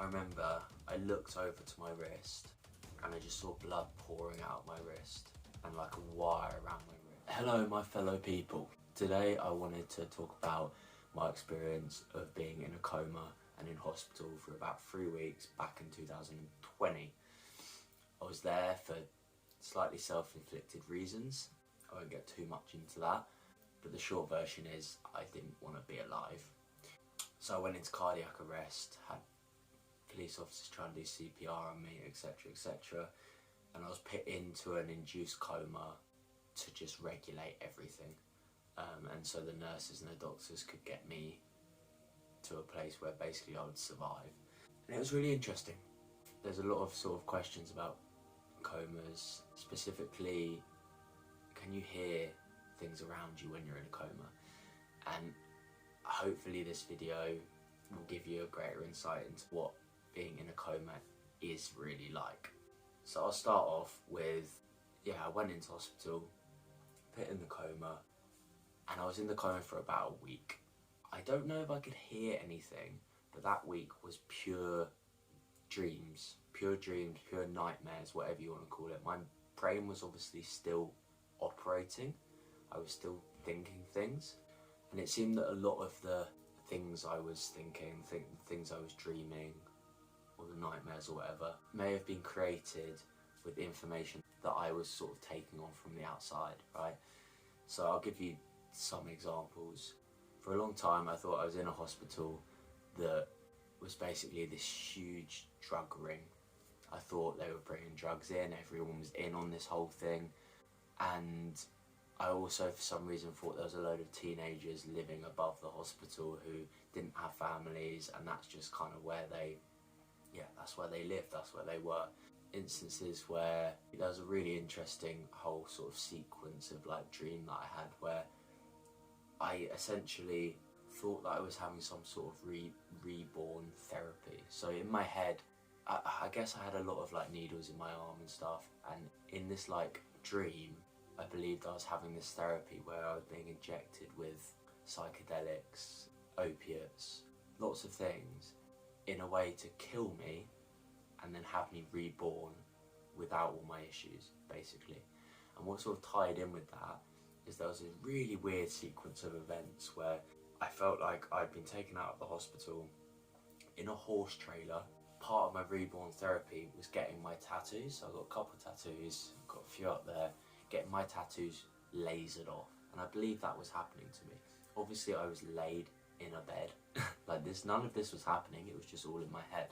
remember I looked over to my wrist and I just saw blood pouring out of my wrist and like a wire around my wrist. Hello my fellow people. Today I wanted to talk about my experience of being in a coma and in hospital for about 3 weeks back in 2020. I was there for slightly self-inflicted reasons. I won't get too much into that, but the short version is I didn't want to be alive. So I went into cardiac arrest, had police officers trying to do CPR on me, etc, etc, and I was put into an induced coma to just regulate everything, and so the nurses and the doctors could get me to a place where basically I would survive. And it was really interesting. There's a lot of sort of questions about comas, specifically can you hear things around you when you're in a coma, and hopefully this video will give you a greater insight into what being in a coma is really like. So I'll start off with, I went into hospital, put in the coma, and I was in the coma for about a week. I don't know if I could hear anything, but that week was pure dreams, pure nightmares, whatever you want to call it. My brain was obviously still operating. I was still thinking things, and it seemed that a lot of the things I was thinking, things I was dreaming, or the nightmares or whatever, may have been created with information that I was sort of taking on from the outside, right? So I'll give you some examples. For a long time I thought I was in a hospital that was basically this huge drug ring. I thought they were bringing drugs in, everyone was in on this whole thing, and I also for some reason thought there was a load of teenagers living above the hospital who didn't have families, and that's just kind of where that's where they lived, that's where they were. Instances where there was a really interesting whole sort of sequence of like dream that I had where I essentially thought that I was having some sort of reborn therapy. So in my head, I guess I had a lot of like needles in my arm and stuff, and in this like dream I believed I was having this therapy where I was being injected with psychedelics, opiates, lots of things, in a way to kill me and then have me reborn without all my issues, basically. And what sort of tied in with that is there was a really weird sequence of events where I felt like I'd been taken out of the hospital in a horse trailer. Part of my reborn therapy was getting my tattoos. So I got a couple of tattoos, got a few up there, getting my tattoos lasered off, and I believe that was happening to me. Obviously I was laid in a bed, like this, none of this was happening, it was just all in my head.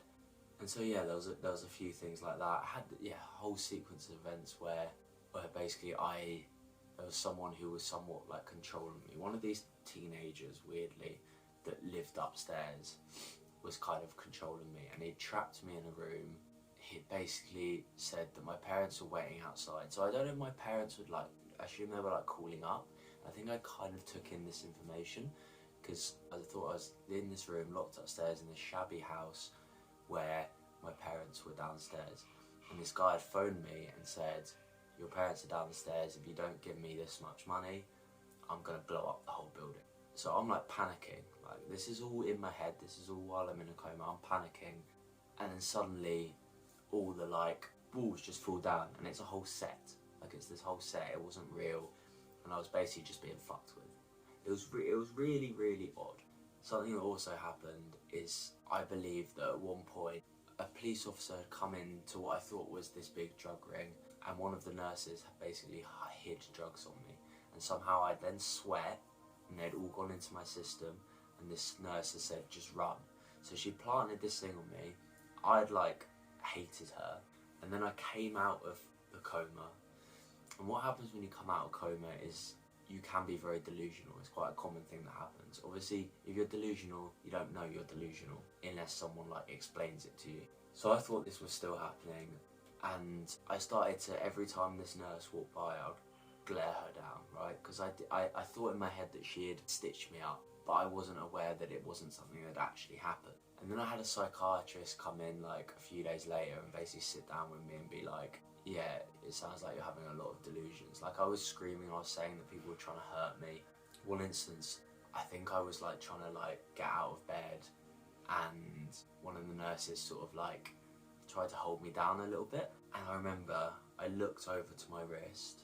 And so there was a few things like that. I had a whole sequence of events where basically there was someone who was somewhat like controlling me. One of these teenagers, weirdly, that lived upstairs was kind of controlling me, and he trapped me in a room. He basically said that my parents were waiting outside. So I don't know if my parents would I assume they were like calling up. I think I kind of took in this information because I thought I was in this room locked upstairs in this shabby house where my parents were downstairs, and this guy had phoned me and said, your parents are downstairs, if you don't give me this much money, I'm gonna blow up the whole building. So I'm like panicking, like this is all in my head, this is all while I'm in a coma, I'm panicking, and then suddenly all the like walls just fall down, and it's a whole set, like it's this whole set, it wasn't real, and I was basically just being fucked with. It was really, really odd. Something that also happened is I believe that at one point a police officer had come into what I thought was this big drug ring, and one of the nurses had basically hid drugs on me, and somehow I then sweat and they'd all gone into my system, and this nurse had said just run. So she planted this thing on me. I'd like hated her, and then I came out of the coma, and what happens when you come out of coma is you can be very delusional. It's quite a common thing that happens. Obviously, if you're delusional, you don't know you're delusional unless someone like explains it to you. So I thought this was still happening, and I started to, every time this nurse walked by, I would glare her down, right? Because I thought in my head that she had stitched me up, but I wasn't aware that it wasn't something that actually happened. And then I had a psychiatrist come in like a few days later and basically sit down with me and be like, yeah, it sounds like you're having a lot of delusions. Like I was screaming, I was saying that people were trying to hurt me. One instance, I think I was like trying to like get out of bed and one of the nurses sort of like tried to hold me down a little bit, and I remember I looked over to my wrist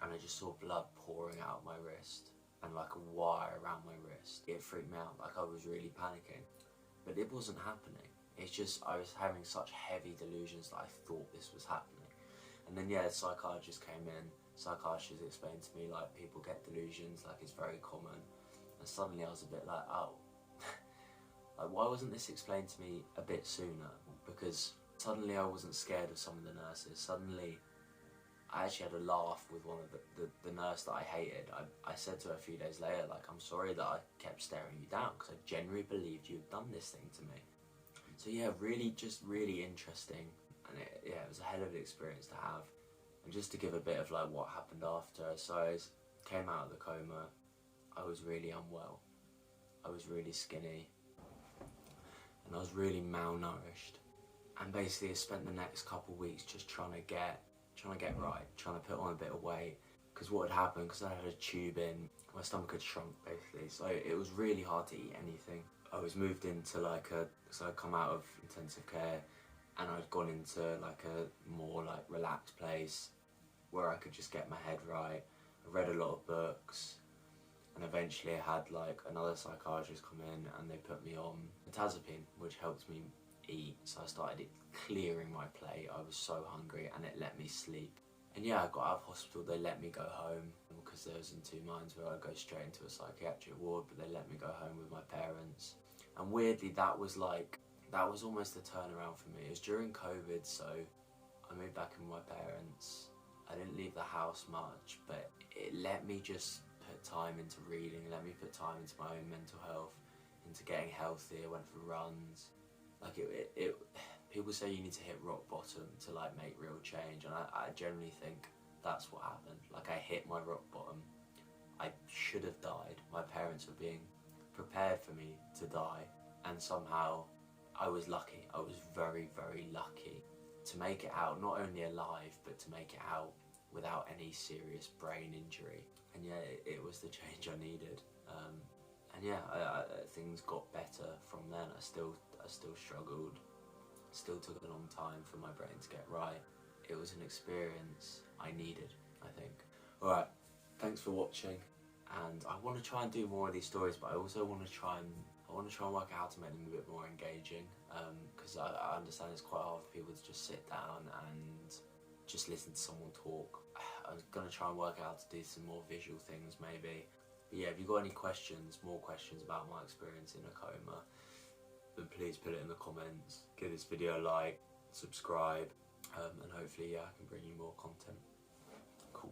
and I just saw blood pouring out my wrist and like a wire around my wrist. It freaked me out, like I was really panicking, but it wasn't happening. It's just I was having such heavy delusions that I thought this was happening. And then yeah, the psychiatrist came in. Psychiatrist explained to me like people get delusions, like it's very common. And suddenly I was a bit like, oh, like why wasn't this explained to me a bit sooner? Because suddenly I wasn't scared of some of the nurses. Suddenly I actually had a laugh with one of the nurse that I hated. I said to her a few days later, like, I'm sorry that I kept staring you down because I genuinely believed you had done this thing to me. So yeah, really interesting, and it was a hell of an experience to have. And just to give a bit of like what happened after, so I came out of the coma. I was really unwell, I was really skinny, and I was really malnourished. And basically I spent the next couple of weeks just trying to get right, trying to put on a bit of weight. Because what had happened, because I had a tube in, my stomach had shrunk basically, so it was really hard to eat anything. I was moved into like so I'd come out of intensive care and I'd gone into like a more like relaxed place where I could just get my head right. I read a lot of books, and eventually I had like another psychiatrist come in and they put me on tazapine, which helped me eat. So I started clearing my plate. I was so hungry and it let me sleep. And yeah, I got out of hospital, they let me go home because there was in two minds where I'd go straight into a psychiatric ward, but they let me go home with my parents. And weirdly, that was almost a turnaround for me. It was during COVID, so I moved back in with my parents. I didn't leave the house much, but it let me just put time into reading, let me put time into my own mental health, into getting healthy. I went for runs. Like people say you need to hit rock bottom to like make real change, and I generally think that's what happened. Like I hit my rock bottom. I should have died. My parents were being prepared for me to die, and somehow I was lucky. I was very lucky to make it out, not only alive, but to make it out without any serious brain injury. And yeah, it was the change I needed. And yeah, things got better from then. I still struggled. Still took a long time for my brain to get right. It was an experience I needed, I think. Alright, thanks for watching. And I want to try and do more of these stories, but I also want to try and work out how to make them a bit more engaging. Because I understand it's quite hard for people to just sit down and just listen to someone talk. I'm going to try and work out how to do some more visual things maybe. But yeah, if you've got any questions, more questions about my experience in a coma, then please put it in the comments. Give this video a like, subscribe, and hopefully yeah, I can bring you more content. Cool.